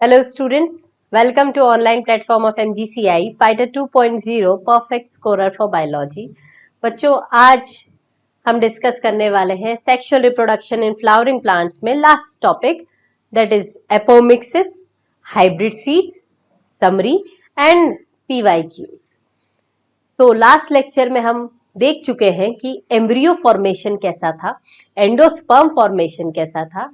Hello students, welcome to online platform of MGCI Fighter 2.0 Perfect Scorer for Biology। बच्चों आज हम discuss करने वाले हैं sexual reproduction in flowering plants में last topic that is apomixis, hybrid seeds, summary and PYQs। So last lecture में हम देख चुके हैं कि एम्ब्रियो फॉर्मेशन कैसा था, एंडोस्पर्म फॉर्मेशन कैसा था,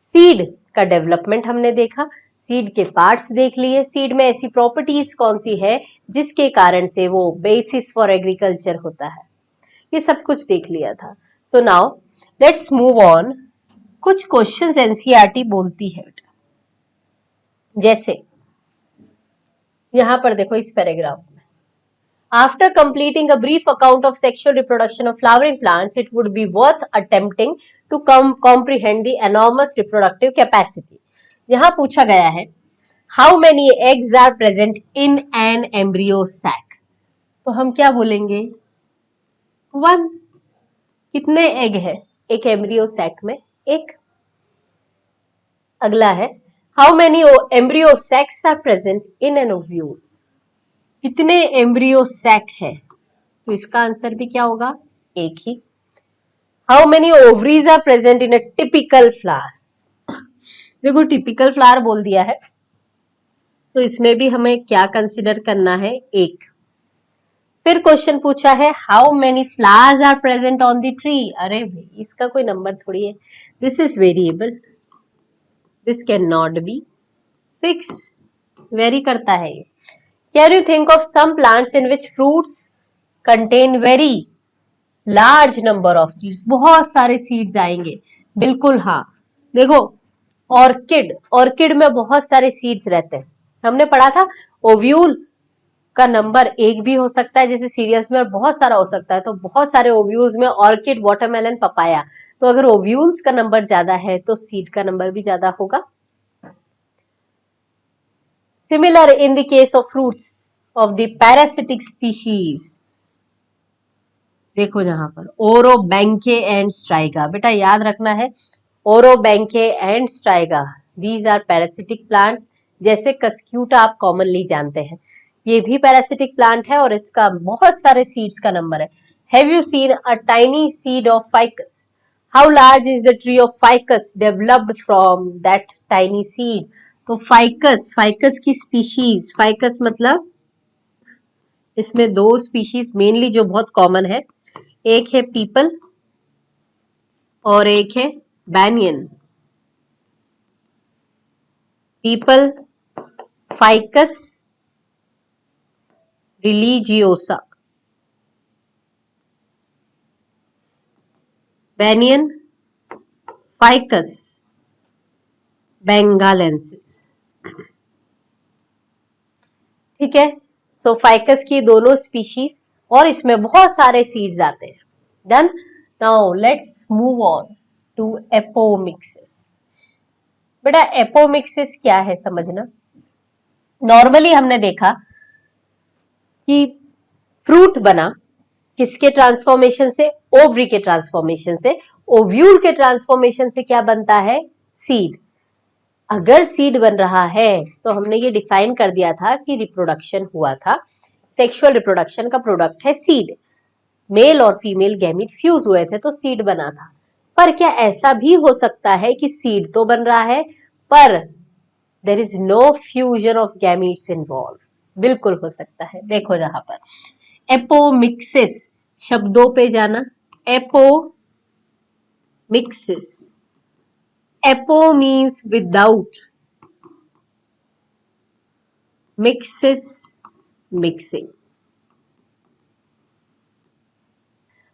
सीड का डेवलपमेंट हमने देखा, सीड के पार्ट्स देख लिए, सीड में ऐसी प्रॉपर्टीज कौन सी है जिसके कारण से वो बेसिस फॉर एग्रीकल्चर होता है, ये सब कुछ देख लिया था। So now let's move on. कुछ क्वेश्चंस एनसीईआरटी बोलती है बेटा, जैसे यहां पर देखो इस पैराग्राफ में, After completing a brief account of sexual reproduction of flowering plants, it would be worth attempting to comprehend the enormous reproductive capacity. यहाँ पूछा गया है How many eggs are present in an embryo sac? तो हम क्या बोलेंगे? 1. कितने egg है एक एम्ब्रियो सैक में? एक। अगला है How many embryo sacs are present in an ovule? कितने एम्ब्रियो सैक है? तो इसका आंसर भी क्या होगा? एक ही। How many ovaries are present in a typical flower? देखो टिपिकल फ्लावर बोल दिया है तो इसमें भी हमें क्या कंसिडर करना है? एक। फिर क्वेश्चन पूछा है how many flowers are present on the tree? अरे भाई इसका कोई नंबर थोड़ी है, this is variable, this can not be fix, vary करता है ये। Can you think of some plants in which fruits contain very large number of seeds? बहुत सारे seeds आएंगे। बिल्कुल हाँ, देखो ऑर्किड में बहुत सारे seeds रहते हैं। हमने पढ़ा था ओव्यूल का नंबर एक भी हो सकता है, जैसे सीरियल्स में बहुत सारा हो सकता है, तो बहुत सारे ओव्यूल्स में ऑर्किड, वाटरमेलन, पपाया, तो अगर ओव्यूल्स का नंबर ज्यादा है तो सीड का नंबर भी ज्यादा होगा। Similar in the case of fruits of the parasitic species. देखो जहां पर ओरोबैंके एंड स्ट्राइगा, बेटा याद रखना है Orobanche and Striga, these are parasitic plants. जैसे कस्क्यूटा आप कॉमनली जानते हैं, ये भी पैरासिटिक प्लांट है और इसका बहुत सारे सीड्स का नंबर है। Have you seen a tiny seed of ficus? How large is the tree of ficus developed from that tiny seed? तो फाइकस की स्पीशीज, फाइकस मतलब इसमें दो स्पीशीज मेनली जो बहुत कॉमन है, एक है पीपल और एक है banyan. People ficus religiosa, banyan ficus benghalensis. ठीक है, सो फाइकस की दोनों स्पीशीज और इसमें बहुत सारे सीड्स आते हैं। Done. Now let's move on to apomixis. बेटा एपोमिक्सिस क्या है समझना। नॉर्मली हमने देखा कि फ्रूट बना किसके ट्रांसफॉर्मेशन से? ओवरी के ट्रांसफॉर्मेशन से। ओव्यूल के ट्रांसफॉर्मेशन से क्या बनता है? सीड। अगर सीड बन रहा है तो हमने ये डिफाइन कर दिया था कि रिप्रोडक्शन हुआ था, सेक्सुअल रिप्रोडक्शन का प्रोडक्ट है सीड, मेल और फीमेल गैमीट फ्यूज हुए थे तो सीड बना था। पर क्या ऐसा भी हो सकता है कि सीड तो बन रहा है पर there is no fusion of gametes involve? बिल्कुल हो सकता है। देखो जहां पर एपोमिक्सिस, शब्दों पे जाना, apomixis, apo means without, mixes mixing.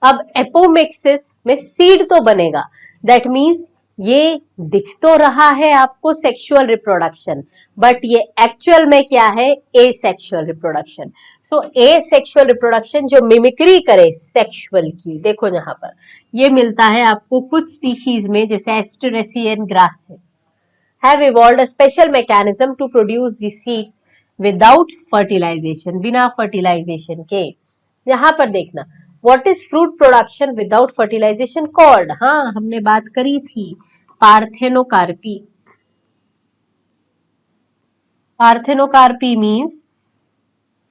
अब एपोमिक्सिस में सीड तो बनेगा, दैट मीन्स ये दिख तो रहा है आपको सेक्सुअल रिप्रोडक्शन, बट ये एक्चुअल में क्या है? Asexual reproduction. So asexual reproduction जो मिमिक्री करे सेक्सुअल की, देखो यहां पर ये मिलता है आपको कुछ स्पीशीज में, जैसे एस्टरेसियन grass have evolved a special mechanism to produce the seeds without fertilization, बिना फर्टिलाइजेशन के। यहां पर देखना what is fruit production without fertilization called? हाँ हमने बात करी थी, पार्थेनोकार्पी। पार्थेनोकार्पी मीन्स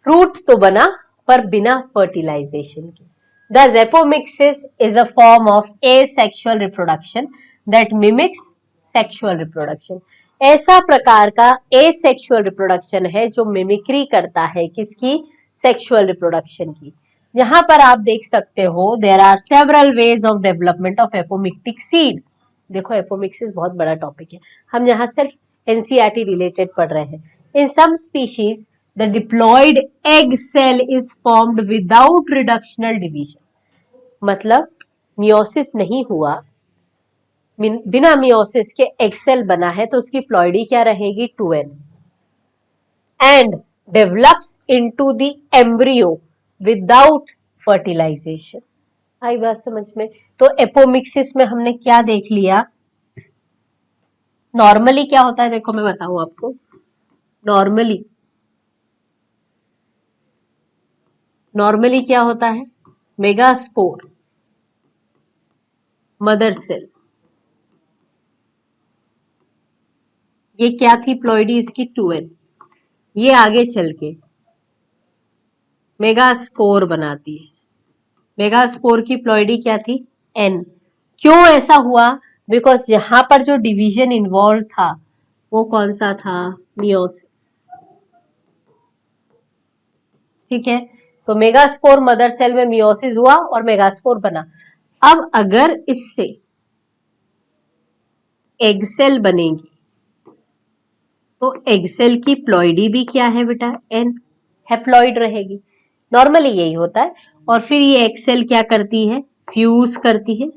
फ्रूट तो बना पर बिना फर्टिलाइजेशन के। Thus, apomixis is a form of asexual reproduction that mimics sexual reproduction. ऐसा प्रकार का asexual reproduction है जो मिमिक्री करता है किसकी? सेक्सुअल रिप्रोडक्शन की। यहां पर आप देख सकते हो there are several ways of development of apomictic seed. देखो एपोमिक्सिस बहुत बड़ा टॉपिक है, हम यहाँ सिर्फ एनसीईआरटी रिलेटेड पढ़ रहे हैं। In some species the diploid egg cell is formed without reductional division, मतलब मियोसिस नहीं हुआ, बिना मियोसिस के एग सेल बना है तो उसकी प्लॉइडी क्या रहेगी? 2n, and develops into the embryo without fertilization. आई बात समझ में? तो एपोमिक्सिस में हमने क्या देख लिया? नॉर्मली क्या होता है, देखो मैं बताऊं आपको। नॉर्मली क्या होता है? मेगास्पोर, मदर सेल, ये क्या थी? प्लॉइडी इसकी 2n, ये आगे चल के मेगास्पोर बनाती है। मेगास्पोर की प्लॉइडी क्या थी? n। क्यों ऐसा हुआ? बिकॉज यहां पर जो डिवीजन इन्वॉल्व था वो कौन सा था? मियोसिस। ठीक है, तो मेगास्पोर मदर सेल में मियोसिस हुआ और मेगास्पोर बना। अब अगर इससे एग सेल बनेगी तो एग सेल की प्लॉइडी भी क्या है बेटा? n, हैप्लॉइड रहेगी। नॉर्मली यही होता है। और फिर ये एग सेल क्या करती है? फ्यूज करती है,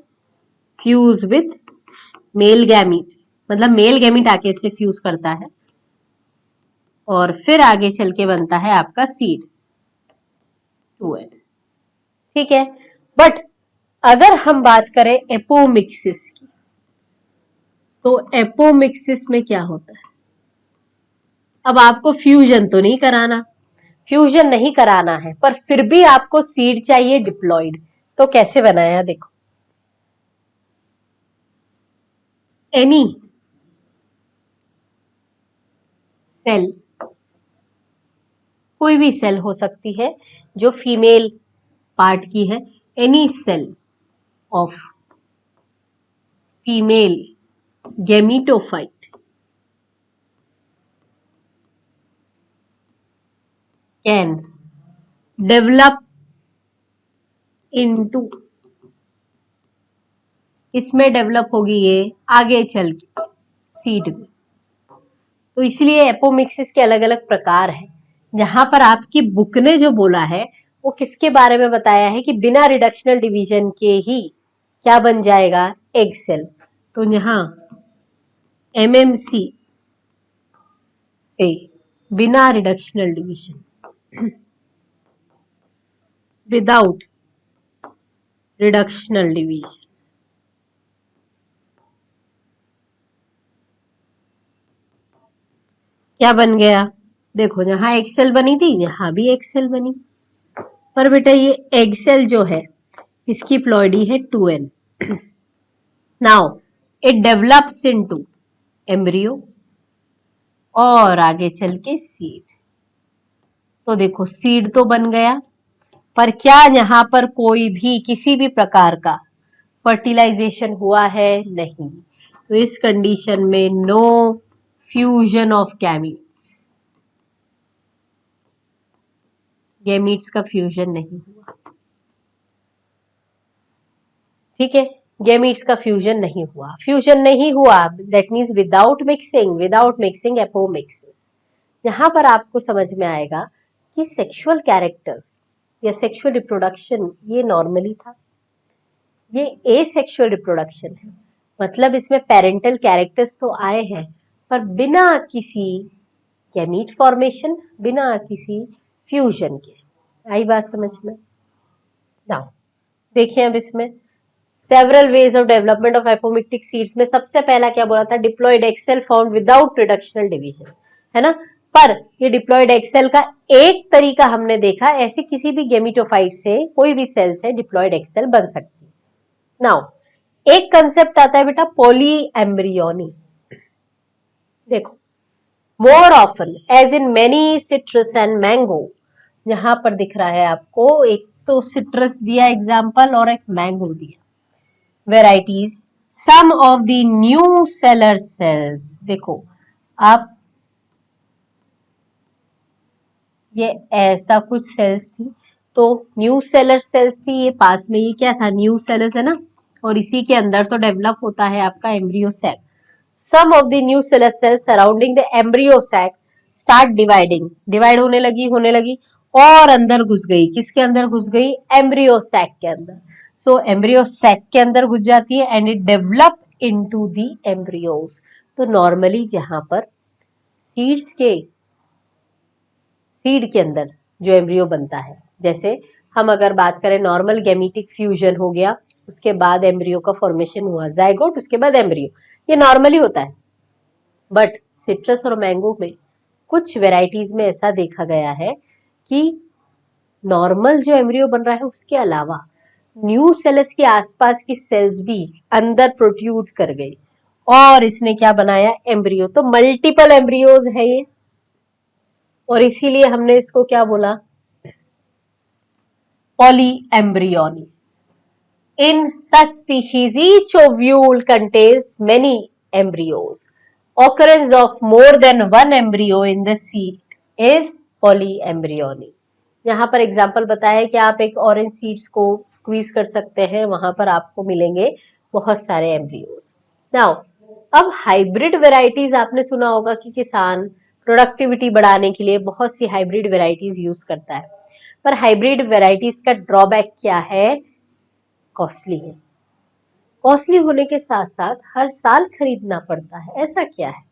फ्यूज विथ मेल गैमीट, मतलब मेल गैमीट आके इससे फ्यूज करता है और फिर आगे चल के बनता है आपका सीड 2n। ठीक है, बट अगर हम बात करें एपोमिक्सिस की, तो एपोमिक्सिस में क्या होता है? अब आपको फ्यूजन तो नहीं कराना, फ्यूजन नहीं कराना है, पर फिर भी आपको सीड चाहिए डिप्लॉइड, तो कैसे बनाया? देखो, एनी सेल, कोई भी सेल हो सकती है जो फीमेल पार्ट की है, any cell of female gametophyte can develop into, इसमें डेवलप होगी ये आगे चल के सीड में। तो इसलिए एपोमिक्सिस के अलग अलग प्रकार हैं। जहां पर आपकी बुक ने जो बोला है वो किसके बारे में बताया है कि बिना रिडक्शनल डिवीजन के ही क्या बन जाएगा? Egg cell. तो यहां एमएमसी से बिना reductional division, without reductional division, क्या बन गया? देखो, जहां एग सेल बनी थी यहां भी एग सेल बनी, पर बेटा ये एग सेल जो है इसकी प्लॉइडी है 2n। Now it develops into embryo और आगे चल के सीड। तो देखो सीड तो बन गया, पर क्या यहां पर कोई भी किसी भी प्रकार का फर्टिलाइजेशन हुआ है? नहीं। तो इस कंडीशन में no fusion of gametes, gametes का फ्यूजन नहीं हुआ। ठीक है, गैमीट्स का फ्यूजन नहीं हुआ, फ्यूजन नहीं हुआ that means without mixing apomixis. यहां पर आपको समझ में आएगा कि सेक्सुअल कैरेक्टर्स या सेक्सुअल रिप्रोडक्शन ये नॉर्मली था, ये एसेक्सुअल रिप्रोडक्शन है, मतलब इसमें पेरेंटल कैरेक्टर्स तो आए हैं पर बिना किसी गैमीट फॉर्मेशन, बिना किसी फ्यूजन के। आई बात समझ में? नाउ देखिए अब इसमें several ways of development of apomictic seeds में सबसे पहला क्या बोला था? Diploid egg cell found without reductional division, है ना। पर ये डिप्लॉयड एग सेल का एक तरीका हमने देखा, ऐसे किसी भी गेमिटोफाइट से कोई भी सेल से डिप्लॉयड एग सेल बन सकती है। नाउ एक कंसेप्ट आता है बेटा पॉली एम्ब्रियोनी। देखो more often as in many citrus and mango। यहाँ पर दिख रहा है आपको, एक तो सिट्रस दिया एग्जाम्पल और एक मैंगो दिया। Varieties, some of the nucellar cells, देखो आप ये ऐसा कुछ सेल्स थी, तो न्यू सेलर सेल्स थी, ये पास में ये क्या था, न्यू सेलर्स है ना, और इसी के अंदर तो डेवलप होता है आपका embryo cell. Some of the nucellar cells surrounding the embryo sac start dividing, divide होने लगी और अंदर घुस गई, किसके अंदर घुस गई, एम्ब्रियो सैक के अंदर। सो एम्ब्रियो सैक के अंदर घुस जाती है and it develop into the embryos. तो नॉर्मली जहां पर सीड्स के सीड के अंदर जो एम्ब्रियो बनता है, जैसे हम अगर बात करें नॉर्मल गेमेटिक फ्यूजन हो गया, उसके बाद एम्ब्रियो का फॉर्मेशन हुआ, जाइगोट, उसके बाद एम्ब्रियो, ये नॉर्मली होता है। बट सिट्रस और मैंगो में कुछ वेराइटीज में ऐसा देखा गया है कि नॉर्मल जो एम्ब्रियो बन रहा है उसके अलावा न्यू सेल्स के आसपास की सेल्स भी अंदर प्रोट्यूड कर गई और इसने क्या बनाया, एम्ब्रियो। तो मल्टीपल एम्ब्रियोज है ये, और इसीलिए हमने इसको क्या बोला, polyembryony। In such species, each ovule contains many embryos. Occurrence of more than one embryo in the seed is polyembryony। यहाँ पर एग्जाम्पल बताया है कि आप एक ऑरेंज सीड्स को स्क्वीज कर सकते हैं, वहां पर आपको मिलेंगे बहुत सारे एम्ब्रियोज। नाउ अब हाइब्रिड वेराइटीज आपने सुना होगा कि किसान प्रोडक्टिविटी बढ़ाने के लिए बहुत सी हाइब्रिड वेराइटीज यूज करता है, पर हाइब्रिड वेराइटीज का ड्रॉबैक क्या है, कॉस्टली है। कॉस्टली होने के साथ साथ हर साल खरीदना पड़ता है। ऐसा क्या है,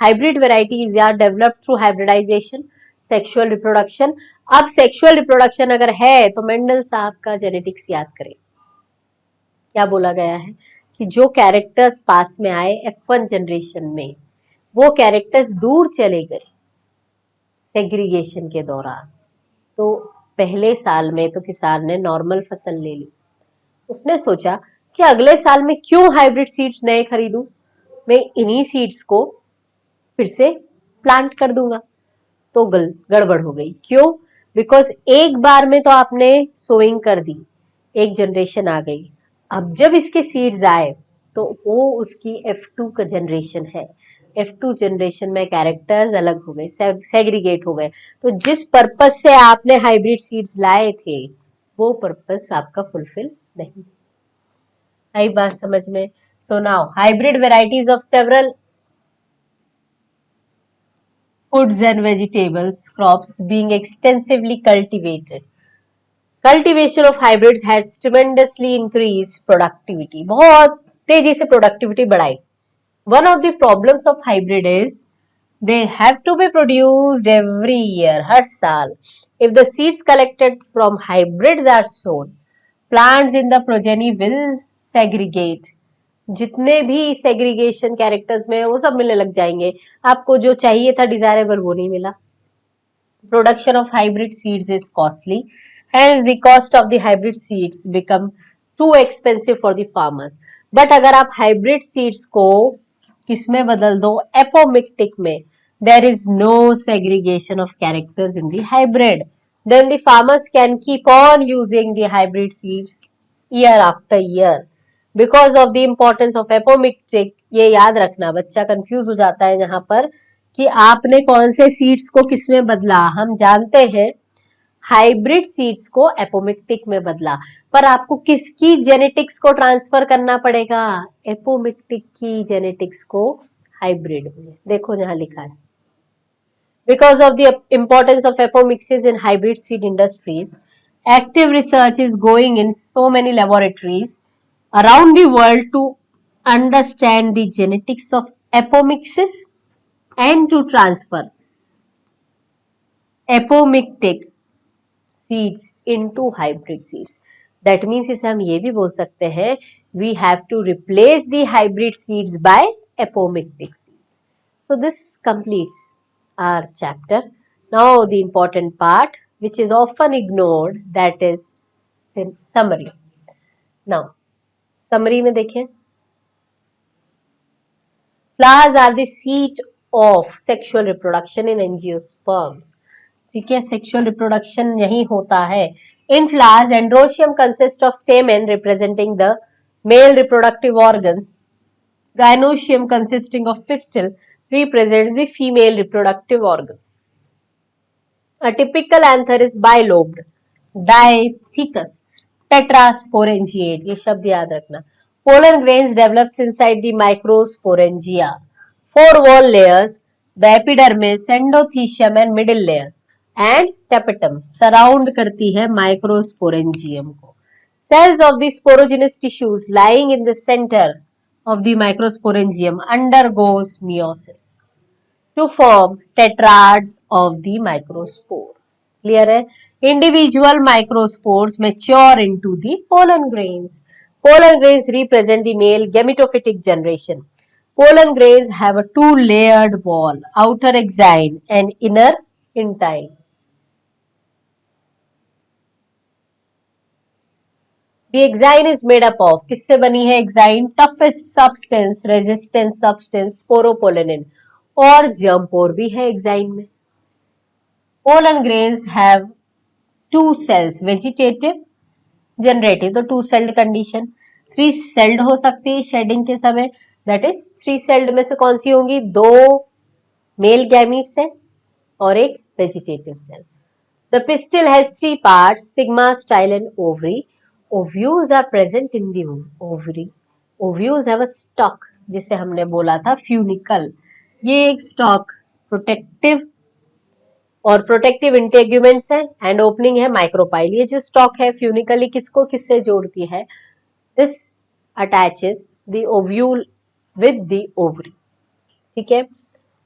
hybrid varieties are developed through hybridization, sexual reproduction. अब सेक्सुअल रिप्रोडक्शन अगर है तो मेंडल साहब का जेनेटिक्स याद करें, क्या बोला गया है कि जो कैरेक्टर्स पास में आए F1 जनरेशन में, वो कैरेक्टर्स दूर चले गए सेग्रीगेशन के दौरान। तो पहले साल में तो किसान ने नॉर्मल फसल ले ली, उसने सोचा कि अगले साल में क्यों हाइब्रिड सीड्स नए खरीदूं, मैं इन्हीं सीड्स को फिर से प्लांट कर दूंगा। तो गड़बड़ हो गई, क्यों, बिकॉज एक बार में तो आपने सोइंग कर दी, एक जनरेशन आ गई, अब जब इसके सीड्स आए तो वो उसकी F2 का जनरेशन है, F2 जनरेशन में कैरेक्टर्स अलग हो गए, सेग्रीगेट हो गए। तो जिस पर्पज से आपने हाइब्रिड सीड्स लाए थे वो पर्पज आपका फुलफिल नहीं। आई बात समझ में। So now hybrid varieties of several foods and vegetables crops being extensively cultivated. Cultivation of hybrids has tremendously increased productivity, बहुत तेजी से प्रोडक्टिविटी बढ़ाई। One of the problems of hybrid is they have to be produced every year, हर साल। If the seeds collected from hybrids are sown, plants in the progeny will segregate। जितने भी segregation characters में वो सब मिलने लग जाएंगे, आपको जो चाहिए था डिजायरेबल वो नहीं मिला। Production of hybrid seeds is costly, hence the cost of the hybrid seeds become too expensive for the farmers। But अगर आप हाइब्रिड सीड्स को किसमें बदल दो, एपोमिक्टिक में, there is no segregation of characters in the hybrid, then the farmers can keep on using the hybrid seeds year after year because of the importance of apomictic. ये याद रखना, बच्चा confuse हो जाता है यहाँ पर कि आपने कौन से सीड्स को किसमें बदला। हम जानते हैं हाइब्रिड सीड्स को एपोमिक्टिक में बदला, पर आपको किसकी जेनेटिक्स को ट्रांसफर करना पड़ेगा, एपोमिक्टिक की जेनेटिक्स को हाइब्रिड में। देखो जहां लिखा है, because of the importance of apomixis in hybrid seed industries, active research is going in so many laboratories around the world to understand the genetics of apomixis and to transfer apomictic seeds into hybrid seeds। That means इसे हम ये भी बोल सकते हैं, we have to replace the hybrid seeds by apomictic seeds। So this completes our chapter। Now the important part which is often ignored, that is summary। Now summary में देखें, flowers are the seat of sexual reproduction in angiosperms. ठीक है, sexual reproduction यही होता है। In flowers androecium consist of stamen representing the male reproductive organs, gynoecium consisting of pistil represents the female reproductive organs. A typical anther is bilobed, diathecous, tetrasporangiate, ये शब्द याद रखना. Pollen grains develops inside the microsporangia. Four wall layers, the epidermis, endothecium and middle layers and tapetum surround करती है microsporangium को. Cells of the sporogenous tissues lying in the center of the microsporangium undergoes meiosis to form tetrads of the microspore. Clear है? Individual microspores mature into the pollen grains. Pollen grains represent the male gametophytic generation. Pollen grains have a two-layered wall, outer exine and inner intine. The exine is made up of, किससे बनी है exine? Toughest substance, resistant substance, sporopollenin. और germpore भी है exine में. Pollen grains have two cells, vegetative, generative, तो two celled condition. Three celled हो सकती है shedding के समय, that is three celled में से कौन सी होंगी? दो male gametes है और एक vegetative cell. The pistil has three parts, stigma, style and ovary. Ovules are present in the ovary. Ovules have a stalk, जिसे हमने बोला था funicle. ये एक stalk protective और प्रोटेक्टिव इंटेग्यूमेंट्स है एंड ओपनिंग है माइक्रोपाइल. ये जो स्टॉक है फ्यूनिकली किसको किससे जोड़ती है? This attaches the ovule with the ovary. ठीक है,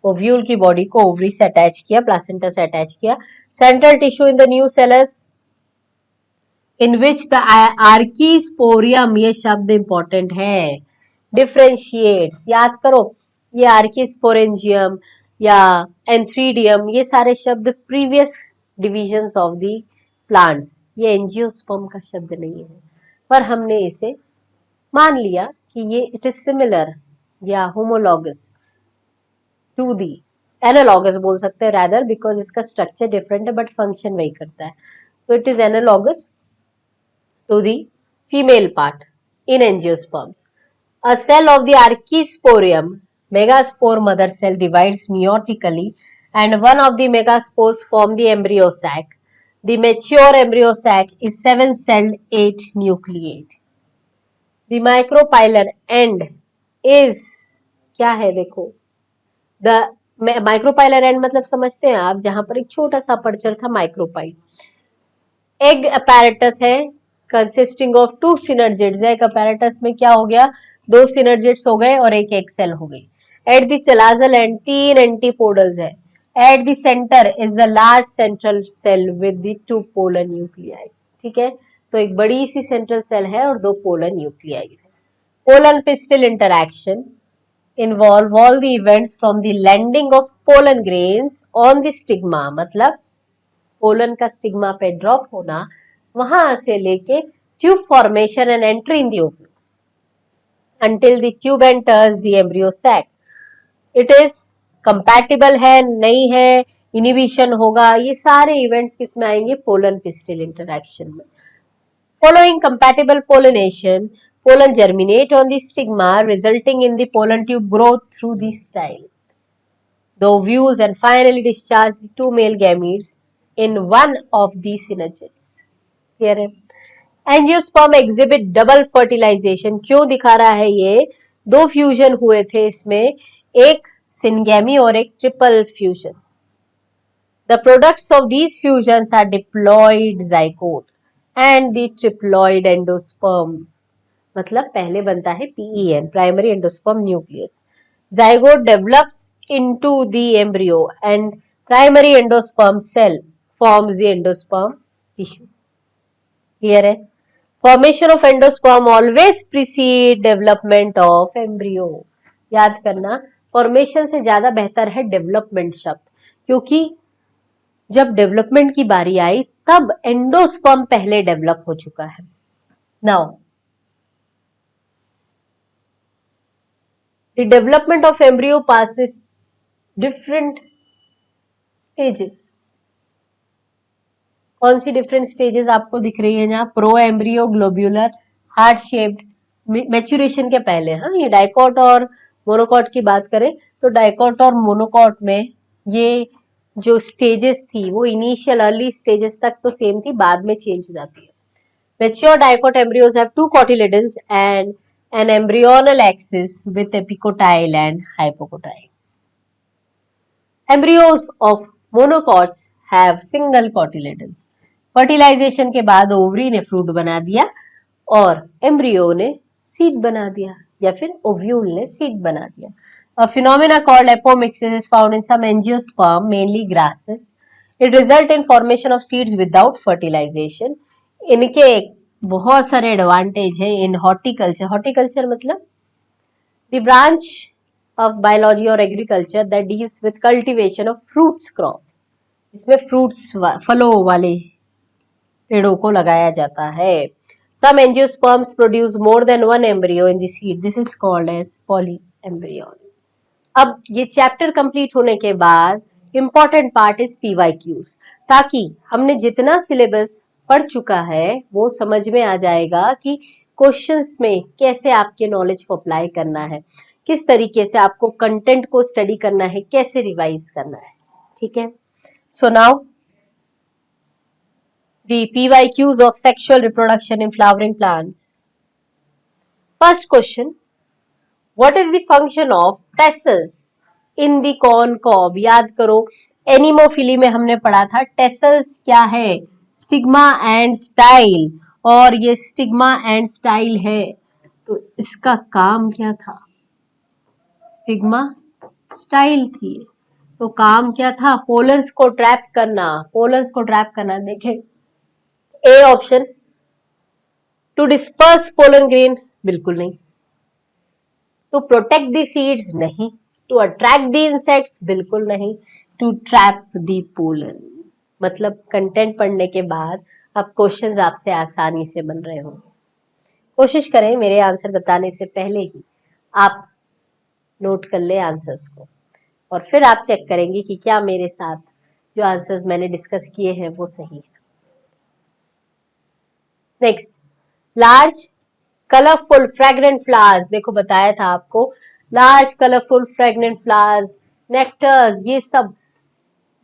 ओव्यूल की बॉडी को ओवरी से अटैच किया, प्लासेंटा से अटैच किया. Central tissue in the nucellus in which the archesporium, ये शब्द इंपॉर्टेंट है, डिफ्रेंशिएट्स. याद करो, ये आर्कीस्पोरेंजियम या एंथ्रीडियम, ये सारे शब्द previous divisions of the plants. ये एंजियोस्पर्म का शब्द नहीं है, पर हमने इसे मान लिया कि ये इट इज सिमिलर या होमोलॉगस टू दी, एनालॉगस बोल सकते हैं रादर, बिकॉज इसका स्ट्रक्चर डिफरेंट है बट फंक्शन वही करता है. So it is analogous to the female part in angiosperms. A cell of the archisporium, megaspore mother cell, divides meiotically and one of the megaspores form the embryo sac. The mature embryo sac is 7-celled 8-nucleate. The micropylar end is, क्या है देखो, the micropylar end मतलब समझते हैं आप, जहां पर एक छोटा सा अपर्चर था माइक्रोपाइल. एग अपैरेटस है कंसिस्टिंग ऑफ टू सिनर्जिड्स है. एक अपैरेटस में क्या हो गया? दो सिनर्जिड्स हो गए और एक एग सेल हो गई. At the chalazal and 3 antipodals है. At the center is the large central cell with the 2 polar nuclei. ठीक है, तो एक बड़ी सी सेंट्रल सेल है और 2 पोलर न्यूक्लियाई है. Pollen pistil interaction involve all the events from the landing of pollen grains on the stigma, मतलब pollen का स्टिग्मा पे ड्रॉप होना, वहां से लेके tube formation and entry in the ovary until the tube enters the embryo sac. It is compatible है, नहीं है, इनिबिशन होगा, ये सारे इवेंट्स किसमें आएंगे? पोलन पिस्टिल इंटरैक्शन में. Following compatible pollination, pollen germinate on the stigma resulting in the pollen tube growth through the style, the ovules and finally discharge the 2 male gametes in one of the synergids. Clear है? Angiosperm exhibit double fertilization. क्यों दिखा रहा है ये? 2 fusion हुए थे इसमें, एक सिनगैमी और एक triple fusion. The products of these fusions are diploid zygote and the triploid endosperm. मतलब पहले बनता है PEN, primary endosperm nucleus. Zygote develops into the embryo and primary endosperm cell forms the endosperm tissue. Clear है? Formation of endosperm always precede development of embryo. याद करना, formation से ज्यादा बेहतर है डेवलपमेंट शब्द, क्योंकि जब डेवलपमेंट की बारी आई तब एंडोस्पर्म पहले डेवलप हो चुका है. Now the development of embryo passes different stages. कौन सी डिफरेंट स्टेजेस आपको दिख रही है? जहाँ pro embryo, globular, heart shaped, maturation के पहले। हाँ, ये डाइकॉट और मोनोकॉट की बात करें तो डाइकॉट और मोनोकॉट में ये जो स्टेजेस थी वो इनिशियल अर्ली स्टेजेस तक तो सेम थी, बाद में चेंज हो जाती है। Mature dicot embryos have two cotyledons and an embryonal axis with epicotyle and hypocotyle. Embryos of monocots have single cotyledons. Fertilization के बाद ओवरी ने फ्रूट बना दिया और एम्ब्रियो ने सीड बना दिया, या फिर ओव्यूल ने सीड बना दिया. A phenomena called apomixis is found in some angiosperm, mainly grasses. It results in formation of seeds without fertilization. इनके बहुत सारे एडवांटेज है इन हॉर्टिकल्चर. हॉर्टिकल्चर मतलब द ब्रांच ऑफ बायोलॉजी और agriculture that deals with cultivation of fruits crop. इसमें fruits फलों वाले पेड़ों को लगाया जाता है. Some angiosperms produce more than one embryo in the seed. This is called as polyembryony. अब ये चैप्टर कंप्लीट होने के बाद इम्पॉर्टेंट पार्ट इज PYQs, ताकि हमने जितना सिलेबस पढ़ चुका है वो समझ में आ जाएगा कि क्वेश्चंस में कैसे आपके नॉलेज को अप्लाई करना है, किस तरीके से आपको कंटेंट को स्टडी करना है, कैसे रिवाइज करना है. ठीक है. So now the PYQs of sexual reproduction in flowering plants. First question, what is the function of tassels in the corn cob? याद करो एनिमोफिली में हमने पढ़ा था टेसल्स क्या है, स्टिग्मा एंड स्टाइल, और ये स्टिग्मा एंड स्टाइल है तो इसका काम क्या था? स्टिग्मा स्टाइल थी तो काम क्या था? पोलन्स को ट्रैप करना. पोलन्स को ट्रैप करना. देखें A option, to disperse pollen grain, बिल्कुल नहीं. टू प्रोटेक्ट द सीड्स, नहीं. टू अट्रैक्ट द इंसेक्ट्स, बिल्कुल नहीं. To trap the pollen. मतलब कंटेंट पढ़ने के बाद अब क्वेश्चंस आपसे आसानी से बन रहे हो. कोशिश करें मेरे आंसर बताने से पहले ही आप नोट कर ले आंसर्स को, और फिर आप चेक करेंगे कि क्या मेरे साथ जो आंसर्स मैंने डिस्कस किए हैं वो सही है. Next, large colourful fragrant flowers. देखो बताया था आपको, large colourful fragrant flowers, nectars, ये सब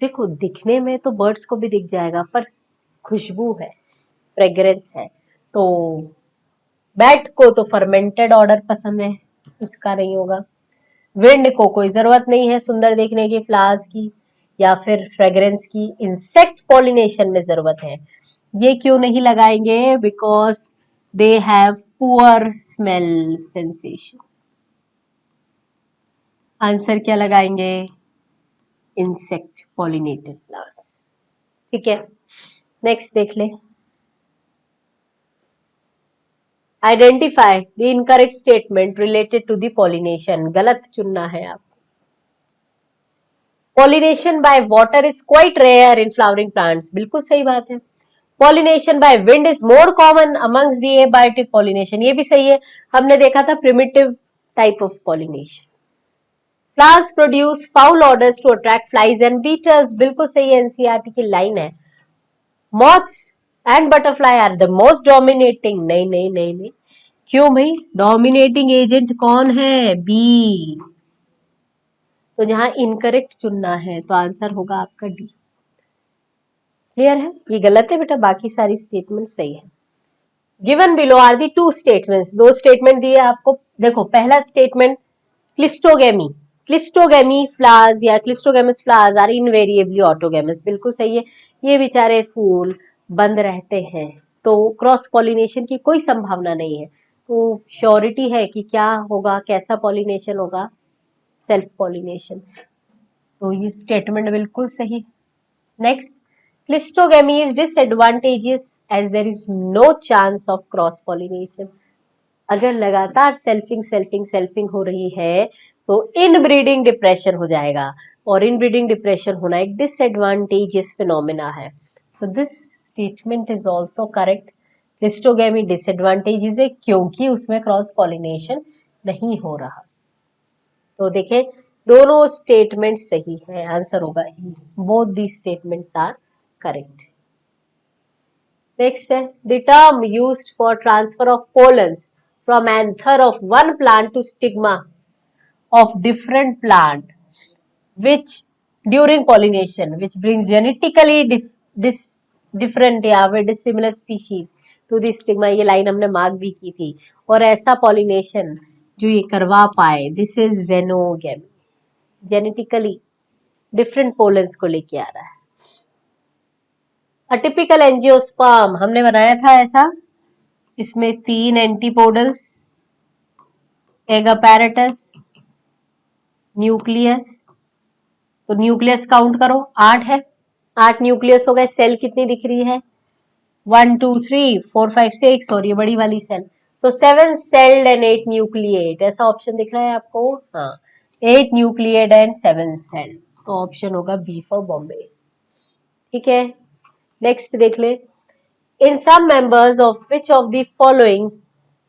देखो दिखने में तो बर्ड्स को भी दिख जाएगा, पर खुशबू है, फ्रेग्रेंस है. तो बैट को तो फर्मेंटेड ऑर्डर पसंद है, इसका नहीं होगा. विंड को कोई जरूरत नहीं है सुंदर देखने की फ्लावर्स की या फिर फ्रेग्रेंस की. इंसेक्ट पॉलिनेशन में जरूरत है. ये क्यों नहीं लगाएंगे? Because they have poor smell sensation. Answer क्या लगाएंगे? Insect pollinated plants. ठीक है. नेक्स्ट देख ले. Identify the incorrect statement related to the pollination. गलत चुनना है आपको. Pollination by water is quite rare in flowering plants. बिल्कुल सही बात है. Pollination by wind is more common amongst the abiotic pollination. ये भी सही है. हमने देखा था primitive type of pollination. Flowers produce foul odors to attract flies and beetles. बिल्कुल सही है, NCERT की लाइन है. Moths and butterfly are the most dominating. नहीं नहीं नहीं नहीं. क्यों भाई? Dominating agent कौन है? बी. तो जहां इनकरेक्ट चुनना है तो आंसर होगा आपका डी. क्लियर है? ये गलत है बेटा, बाकी सारी स्टेटमेंट सही है. Given below are the two statements. दो स्टेटमेंट दिए आपको. देखो पहला स्टेटमेंट, क्लिस्टोगेमी. क्लिस्टोगेमी फ्लावर्स या cleistogamous flowers are invariably autogamous. बिल्कुल सही है. ये बेचारे फूल बंद रहते हैं तो क्रॉस पॉलिनेशन की कोई संभावना नहीं है. तो श्योरिटी है कि क्या होगा, कैसा पॉलिनेशन होगा? Self pollination. तो ये स्टेटमेंट बिल्कुल सही. Next, Cleistogamy is disadvantageous as there is no chance of cross pollination. अगर लगातार सेल्फिंग हो रही है तो इनब्रीडिंग डिप्रेशन हो जाएगा, और इनब्रीडिंग डिप्रेशन होना एक डिसएडवांटेजियस फिनोमेना है. So this statement is also correct. Cleistogamy disadvantages है क्योंकि उसमें क्रॉस पॉलिनेशन नहीं हो रहा. तो देखें दोनों स्टेटमेंट सही है, आंसर होगा E, both the statements are correct. Next है the term used for transfer of pollens from anther of one plant to stigma of different plant which during pollination which brings genetically different या फिर dissimilar species to the stigma, ये line हमने mark भी की थी। और ऐसा pollination जो ये करवा पाए, this is xenogamy, genetically different pollens को लेके आ रहा है। अटिपिकल एंजियोस्पर्म हमने बनाया था ऐसा, इसमें 3 एंटीपोडल्स, एग अपैरेटस, न्यूक्लियस। तो न्यूक्लियस काउंट करो, 8 है, 8 न्यूक्लियस हो गए। सेल कितनी दिख रही है, 1 2 3 4 5 6, और ये बड़ी वाली cell, so 7 celled and 8 nucleate, ऐसा ऑप्शन दिख रहा है आपको। हाँ, 8 न्यूक्लिएट एंड 7 सेल्ड, तो ऑप्शन होगा बी फॉर बॉम्बे। ठीक है, नेक्स्ट देख ले, in some members of which of the following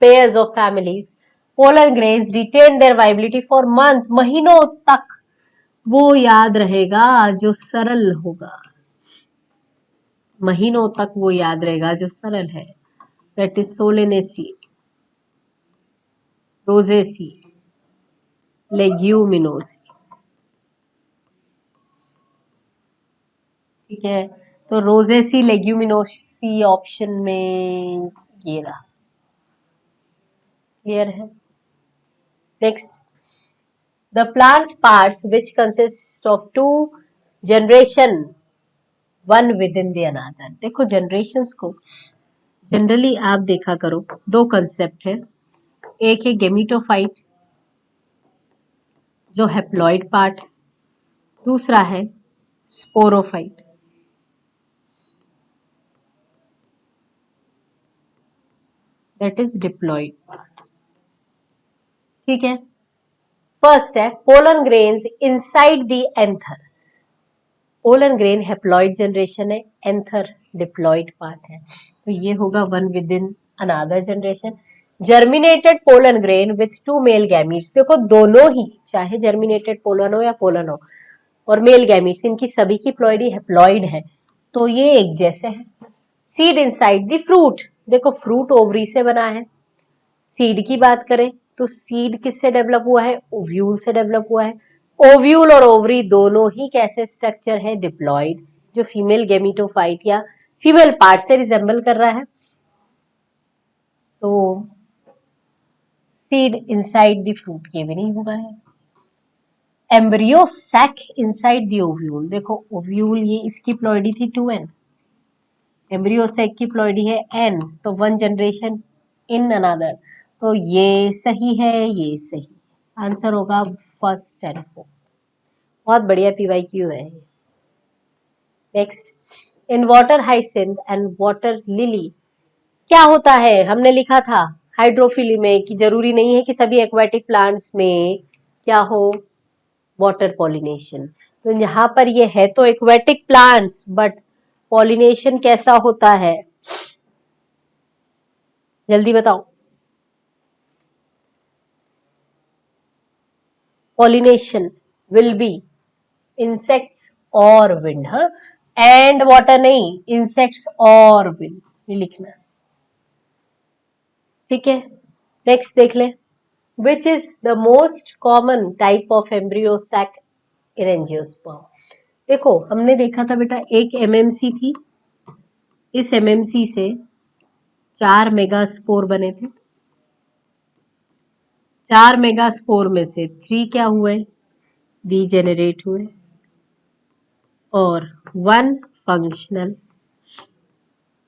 pairs of families pollen grains retain their viability for month, महीनों तक वो याद रहेगा जो सरल होगा, महीनों तक वो याद रहेगा जो सरल है। That is Solanaceae, Rosaceae, Leguminosae. ठीक है, तो रोजेसी लेग्यूमिनोसी ऑप्शन में ये रहा। क्लियर है। Next, the plant parts which consist of 2 generation one with in the another. देखो जनरेशंस को जनरली आप देखा करो, 2 कंसेप्ट है, एक है गेमिटोफाइट जो हेप्लॉइड पार्ट, दूसरा है sporophyte. That is diploid part. ठीक है, फर्स्ट है pollen grains inside the anther. Pollen grain haploid generation है, एंथर डिप्लॉइड पार्ट है, तो ये होगा one with in another generation. Germinated pollen grain with 2 male gametes, देखो दोनों ही, चाहे जर्मिनेटेड पोलन हो या पोलन हो, और मेल गैमीट्स, इनकी सभी की प्लॉइडी हेप्लॉइड है, तो ये एक जैसे है। सीड इनसाइड द फ्रूट, देखो फ्रूट ओवरी से बना है। सीड की बात करें तो सीड किससे डेवलप हुआ है, ओव्यूल से डेवलप हुआ है। ओव्यूल और ओवरी दोनों ही कैसे स्ट्रक्चर है, डिप्लॉइड, जो फीमेल गेमिटोफाइट या फीमेल पार्ट से रिजेंबल कर रहा है। तो सीड इनसाइड द फ्रूट ये भी नहीं हुआ है। Embryo sac inside the ovule, देखो ओव्यूल ये इसकी प्लॉइडी थी 2n, एम्ब्रियो सैक की प्लॉइडी है n, तो 1 जनरेशन इन अनदर, तो ये सही है, ये सही, आंसर होगा फर्स्ट एंड फोर्थ। बहुत बढ़िया पीवाईक्यू है। Next, in water hyacinth and water lily क्या होता है, हमने लिखा था हाइड्रोफिली में कि जरूरी नहीं है कि सभी एक्वाटिक प्लांट्स में क्या हो, वाटर पॉलिनेशन। तो यहाँ पर ये है तो एक्वाटिक प्लांट्स, बट पॉलिनेशन कैसा होता है, जल्दी बताओ। पॉलिनेशन विल बी इंसेक्ट्स और विंड, हाँ, एंड वाटर नहीं, इंसेक्ट्स और विंड, ये लिखना। ठीक है, नेक्स्ट देख ले, which is the most common type of embryo sac in angiosperm. देखो हमने देखा था बेटा, एक एमएमसी थी, इस एमएमसी से 4 मेगास्पोर बने थे, 4 मेगास्पोर में से 3 क्या हुए, डीजेनरेट हुए, और 1 फंक्शनल।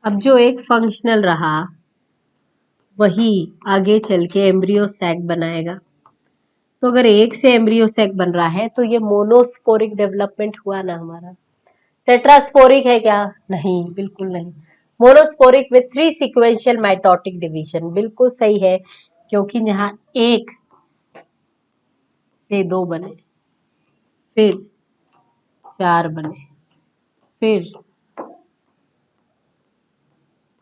अब जो एक फंक्शनल रहा वही आगे चल के एम्ब्रियो सैक बनाएगा। तो अगर एक से एम्ब्रियो सैक बन रहा है तो ये मोनोस्पोरिक डेवलपमेंट हुआ ना हमारा। टेट्रास्पोरिक है क्या, नहीं, बिल्कुल नहीं। Monosporic with 3 sequential mitotic division, बिल्कुल सही है, क्योंकि यहाँ 1 से 2 बने, फिर 4 बने, फिर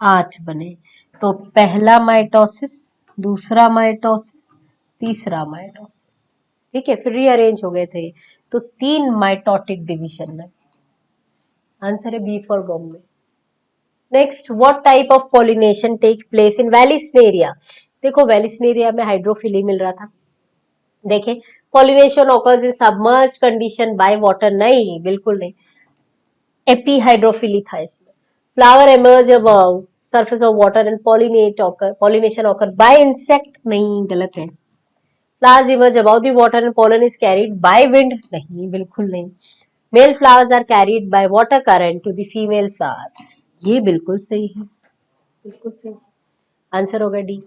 8 बने, तो पहला माइटोसिस, दूसरा माइटोसिस, तीसरा माइटोसिस। ठीक है, फिर रीअरेंज हो गए थे, तो 3 माइटोटिक डिवीजन में। आंसर है B for Bombay. Next, what type of pollination take place in Vallisneria. देखो वैलिस्नेरिया में हाइड्रोफिली मिल रहा था। देखें, pollination occurs in submerged condition by water, नहीं बिल्कुल नहीं, एपीहाइड्रोफिली था इसमें। Flower emerge above surface of water and pollination occur by insect, नहीं गलत है। Flowers emerge above the water and pollen is carried by wind, नहीं बिल्कुल नहीं। Mail flowers are carried by water current to the female flower, ये बिल्कुल सही है, बिल्कुल सही। आंसर होगा डी।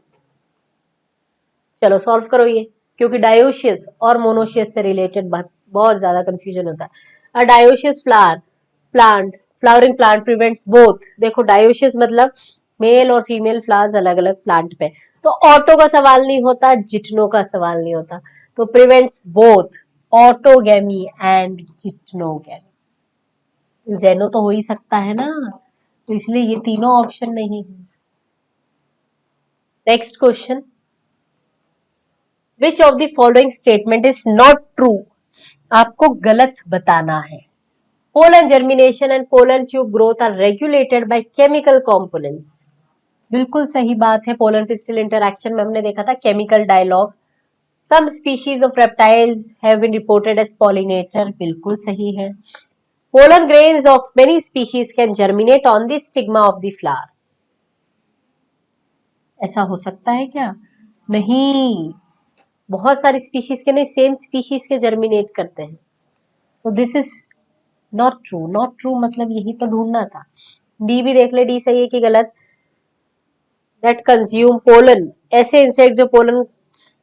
चलो सॉल्व करो ये, क्योंकि डायोशियस और मोनोशियस से रिलेटेड बहुत ज्यादा कंफ्यूजन होता है। A dioecious flowering plant prevents both. देखो डायोशियस मतलब मेल और फीमेल फ्लावर्स अलग अलग प्लांट पे, तो ऑटो का सवाल नहीं होता, जिटनो का सवाल नहीं होता, तो प्रिवेंट्स बोथ ऑटोगैमी एंड जिटनोगैमी। जेनो तो हो ही सकता है ना, तो इसलिए ये तीनों ऑप्शन नहीं है। Next question, which of the following statement is not true, आपको गलत बताना है। Pollen germination and pollen tube growth are regulated by chemical components, बिल्कुल सही बात है। पोलन पिस्टल इंटरैक्शन में हमने देखा था chemical dialogue. Some species of reptiles have been reported as pollinator, बिल्कुल सही है। Pollen grains of many species can germinate on the stigma of the flower, ऐसा हो सकता है क्या? नहीं, बहुत सारी स्पीशीज के नहीं, सेम स्पीशीज के जर्मिनेट करते हैं। So this is not true, not true मतलब यही तो ढूंढना था। डी भी देख ले, डी सही है कि गलत। दैट कंज्यूम पोलन, ऐसे इंसेक्ट जो पोलन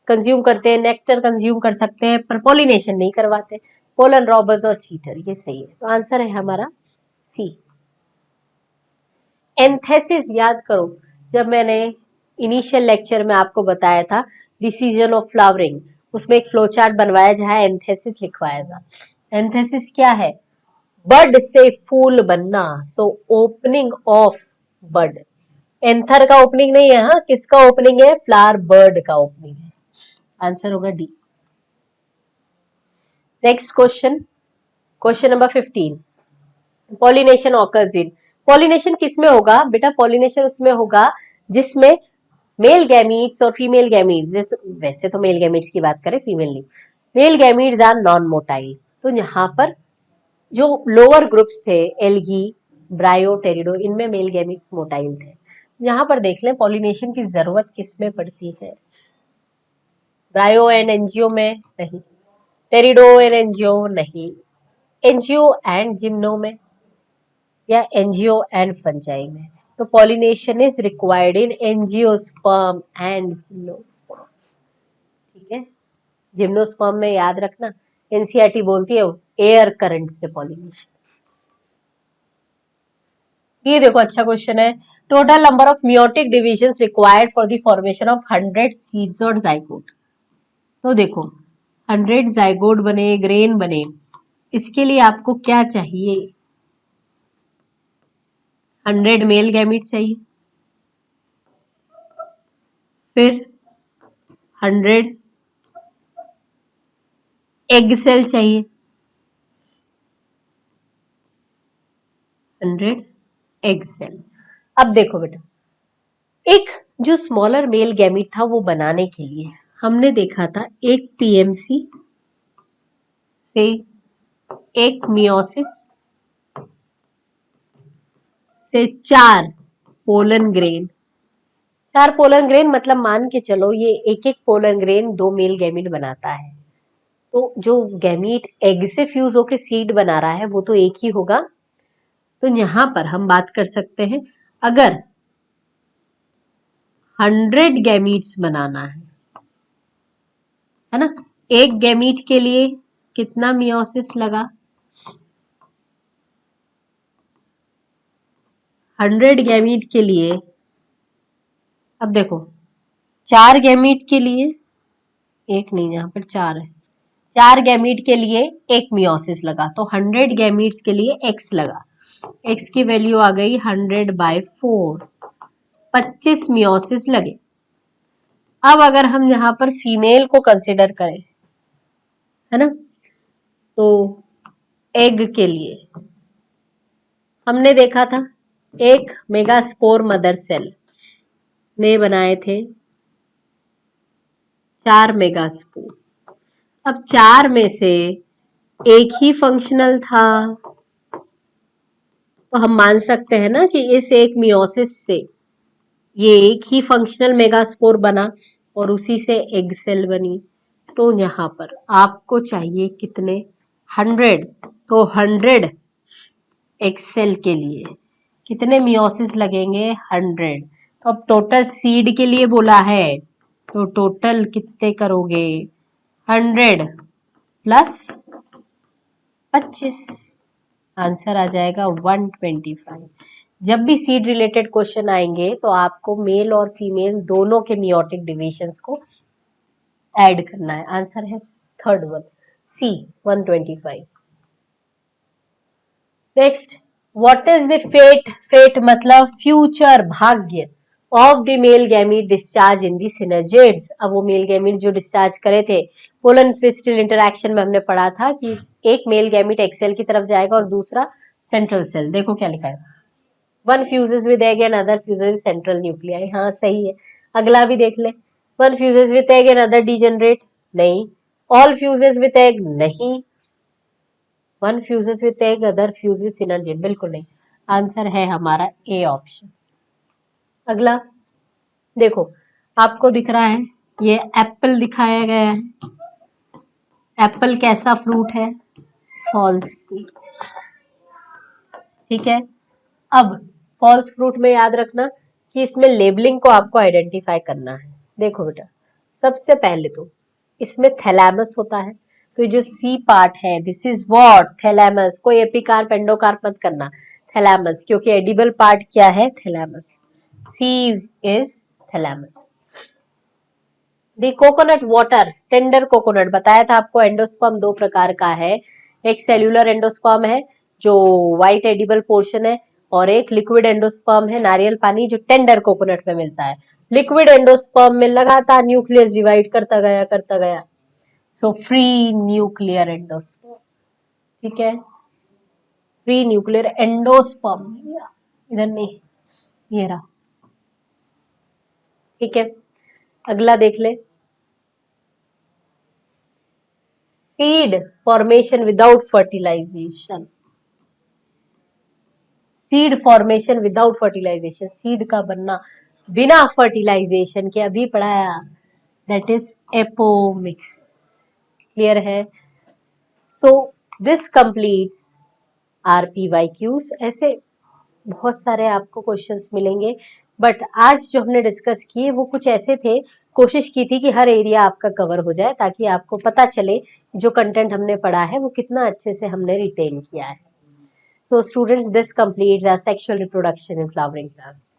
कंज्यूम करते हैं, नेक्टर कंज्यूम कर सकते हैं पर पॉलिनेशन नहीं करवाते, पोलन रॉबर्स और चीटर, ये सही है। तो आंसर है हमारा सी। एंथेसिस याद करो, जब मैंने इनिशियल लेक्चर में आपको बताया था डिसीजन ऑफ फ्लावरिंग, उसमें एक फ्लो चार्ट बनवाया जहां एंथेसिस लिखवाया था। एंथेसिस क्या है? बड से फूल बनना, so opening of bud. Anther का ओपनिंग नहीं है, हाँ किसका ओपनिंग है? फ्लावर बर्ड का ओपनिंग है। आंसर होगा D. Next question, question number 15, pollination occurs in. Pollination किसमें होगा बेटा? पॉलिनेशन उसमें होगा जिसमें मेल गैमीट्स और फीमेल गैमीट्स, वैसे तो मेल गैमीट्स की बात करें, फीमेल नहीं, male gametes are non motile. तो यहाँ पर जो लोअर ग्रुप्स थे, एल्गी, ब्रायो, टेरिडो, इनमें मेल गैमीट्स मोटाइल थे। यहाँ पर देख लें पॉलिनेशन की जरूरत किसमें पड़ती है? ब्रायो एंड एनजीओ में नहीं, टेरिडो एंड एनजीओ नहीं, एनजीओ एंड जिम्नो में, या एनजीओ एंड फंजाई में। तो pollination is required in angiosperm and gymnosperm, ठीक है। जिम्नोस्पर्म में याद रखना, एनसीईआरटी बोलती है एयर करंट से पॉलिनेशन। ये देखो अच्छा क्वेश्चन है, total number of meiotic divisions required for the formation of 100 seeds और जाइगोट। तो देखो 100 जाइगोट बने, ग्रेन बने, इसके लिए आपको क्या चाहिए? 100 मेल गैमीट चाहिए, फिर 100 एग सेल चाहिए, 100 एग सेल। अब देखो बेटा, एक जो स्मॉलर मेल गैमीट था वो बनाने के लिए हमने देखा था एक पीएमसी से एक मियोसिस से 4 पोलन ग्रेन। 4 पोलन ग्रेन मतलब मान के चलो ये एक एक पोलन ग्रेन 2 मेल गैमीट बनाता है, तो जो गैमीट एग से फ्यूज होके सीड बना रहा है वो तो एक ही होगा। तो यहां पर हम बात कर सकते हैं, अगर 100 गैमीट्स बनाना है ना, एक गैमीट के लिए कितना मियोसिस लगा? 100 गैमीट के लिए, अब देखो 4 गैमीट के लिए, एक नहीं यहाँ पर 4 है, 4 गैमीट के लिए एक मियोसिस लगा, तो 100 गैमीट्स के लिए x लगा, x की वैल्यू आ गई 100/4, 25 मियोसिस लगे। अब अगर हम यहाँ पर फीमेल को कंसिडर करें है ना। तो एग के लिए हमने देखा था एक मेगास्पोर मदर सेल ने बनाए थे 4 मेगास्पोर। अब 4 में से एक ही फंक्शनल था, तो हम मान सकते हैं ना कि इस एक मियोसिस से ये एक ही फंक्शनल मेगास्पोर बना और उसी से एग सेल बनी। तो यहाँ पर आपको चाहिए कितने, 100। तो 100 एग सेल के लिए कितने मियोसिस लगेंगे, 100। तो अब टोटल सीड के लिए बोला है, तो टोटल कितने करोगे, 100 प्लस 25, आंसर आ जाएगा 125। जब भी सीड रिलेटेड क्वेश्चन आएंगे तो आपको मेल और फीमेल दोनों के मियोटिक डिविजन्स को ऐड करना है। आंसर है third one, C 125। Next, what is the fate, fate मतलब फ्यूचर, भाग्य of the male gamete discharge in the synergids. अब वो मेल गैमीट जो डिस्चार्ज करे थे पोलन फिस्टल इंटरैक्शन में हमने पढ़ा था कि एक मेल गैमीट एक सेल की तरफ जाएगा और दूसरा सेंट्रल सेल। देखो क्या लिखा है, one fuses with egg and other fuses with central nuclei. हाँ सही है। अगला भी देख ले, one fuses with egg and other degenerate, नहीं। ऑल फ्यूजेस विद एग, नहीं। One fuses with egg other fuse with synergid, बिल्कुल नहीं। आंसर है हमारा ए ऑप्शन। अगला देखो, आपको दिख रहा है ये एप्पल दिखाया गया है। एप्पल कैसा फ्रूट है, फॉल्स फ्रूट, ठीक है। अब फॉल्स फ्रूट में याद रखना कि इसमें लेबलिंग को आपको आइडेंटिफाई करना है। देखो बेटा, सबसे पहले तो इसमें थैलेमस होता है, तो ये जो सी पार्ट है दिस इज व्हाट, थैलेमस। कोई एपिकार्प एंडोकार्प मत करना, थैलेमस, क्योंकि एडिबल पार्ट क्या है, thalamus. C is thalamus. The coconut water, tender coconut, बताया था आपको एंडोस्पर्म दो प्रकार का है। एक सेल्यूलर एंडोस्पर्म है जो व्हाइट एडिबल पोर्शन है, और एक लिक्विड एंडोस्पर्म है नारियल पानी जो टेंडर कोकोनट में मिलता है। लिक्विड एंडोस्पर्म में लगातार न्यूक्लियस डिवाइड करता गया, सो फ्री न्यूक्लियर एंडोस्पर्म, ठीक है। फ्री न्यूक्लियर एंडोस्पर्म, इधर नहीं, ये रहा, ठीक है। अगला देख ले, seed formation without fertilization. Seed formation without fertilization, seed का बनना बिना फर्टिलाइजेशन के, अभी पढ़ाया, दैट इज एपोमिक्सिस। क्लियर है। So this completes our PYQs। ऐसे बहुत सारे आपको क्वेश्चंस मिलेंगे, बट आज जो हमने डिस्कस किए वो कुछ ऐसे थे, कोशिश की थी कि हर एरिया आपका कवर हो जाए ताकि आपको पता चले जो कंटेंट हमने पढ़ा है वो कितना अच्छे से हमने रिटेन किया है। So students, this completes our sexual reproduction in flowering plants.